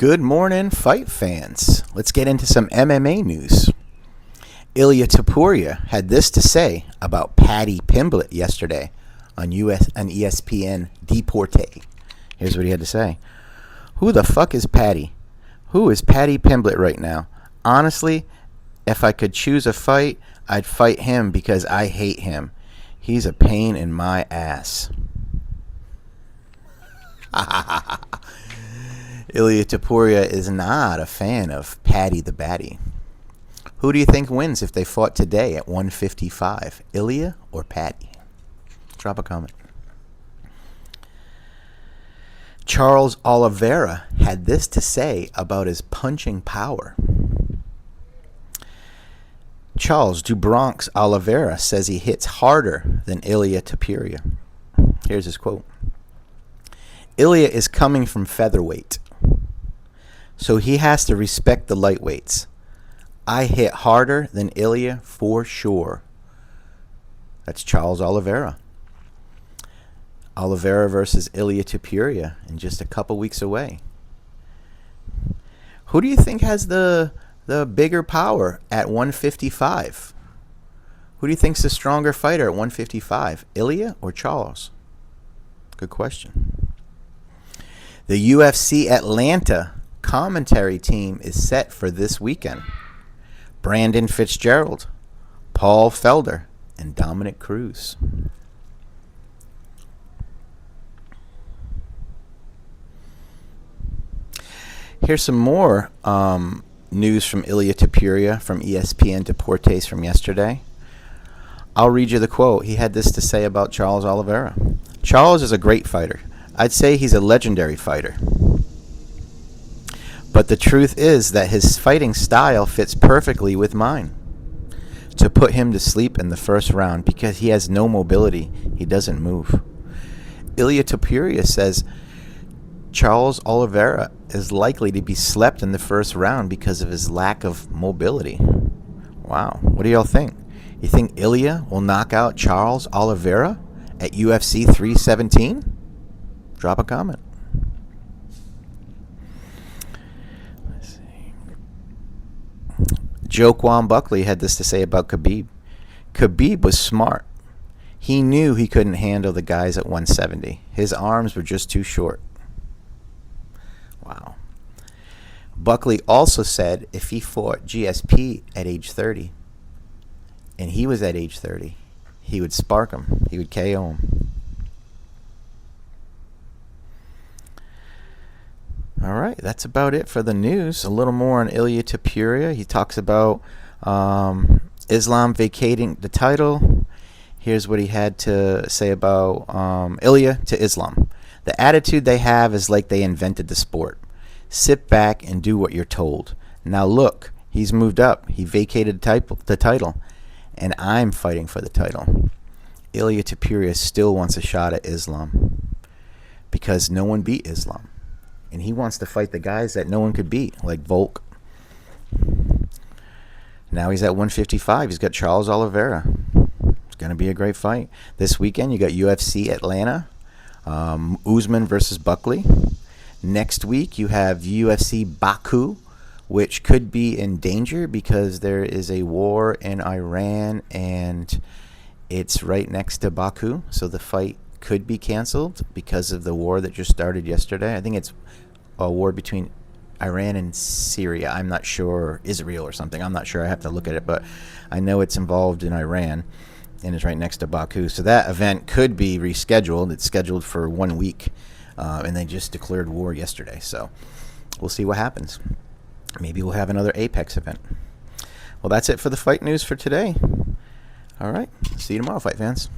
Good morning, fight fans. Let's get into some MMA news. Ilia Topuria had this to say about Paddy Pimblett yesterday on ESPN Deporte. Here's what he had to say. Who the fuck is Paddy? Who is Paddy Pimblett right now? Honestly, if I could choose a fight, I'd fight him because I hate him. He's a pain in my ass. Ilia Topuria is not a fan of Paddy the Baddy. Who do you think wins if they fought today at 155? Ilia or Paddy? Drop a comment. Charles Oliveira had this to say about his punching power. Charles du Bronx Oliveira says he hits harder than Ilia Topuria. Here's his quote. Ilia is coming from featherweight, so he has to respect the lightweights. I hit harder than Ilia for sure. That's Charles Oliveira. Oliveira versus Ilia Topuria in just a couple weeks away. Who do you think has the bigger power at 155? Who do you think's the stronger fighter at 155? Ilia or Charles? Good question. The UFC Atlanta commentary team is set for this weekend. Brandon Fitzgerald, Paul Felder, and Dominic Cruz. Here's some more news from Ilia Topuria from ESPN Deportes from yesterday. I'll read you the quote. He had this to say about Charles Oliveira. Charles is a great fighter. I'd say he's a legendary fighter. But the truth is that his fighting style fits perfectly with mine. To put him to sleep in the first round because he has no mobility, he doesn't move. Ilia Topuria says Charles Oliveira is likely to be slept in the first round because of his lack of mobility. Wow. What do y'all think? You think Ilia will knock out Charles Oliveira at UFC 317? Drop a comment. Let's see. Joaquin Buckley had this to say about Khabib. Khabib was smart. He knew he couldn't handle the guys at 170. His arms were just too short. Wow. Buckley also said if he fought GSP at age 30, and he was at age 30, he would spark him. He would KO him. All right, that's about it for the news. A little more on Ilia Topuria. He talks about Islam vacating the title. Here's what he had to say about Ilia to Islam. The attitude they have is like they invented the sport. Sit back and do what you're told. Now look, he's moved up. He vacated the title, and I'm fighting for the title. Ilia Topuria still wants a shot at Islam because no one beat Islam. And he wants to fight the guys that no one could beat, like Volk. Now he's at 155. He's got Charles Oliveira. It's going to be a great fight. This weekend, you got UFC Atlanta, Usman versus Buckley. Next week, you have UFC Baku, which could be in danger because there is a war in Iran, and it's right next to Baku. So the fight could be canceled because of the war that just started yesterday. I think it's a war between Iran and Syria. I'm not sure, Israel or something. I'm not sure. I have to look at it, but I know it's involved in Iran and is right next to Baku. So that event could be rescheduled. It's scheduled for 1 week, and they just declared war yesterday. So we'll see what happens. Maybe we'll have another Apex event. Well, that's it for the fight news for today. All right. See you tomorrow, fight fans.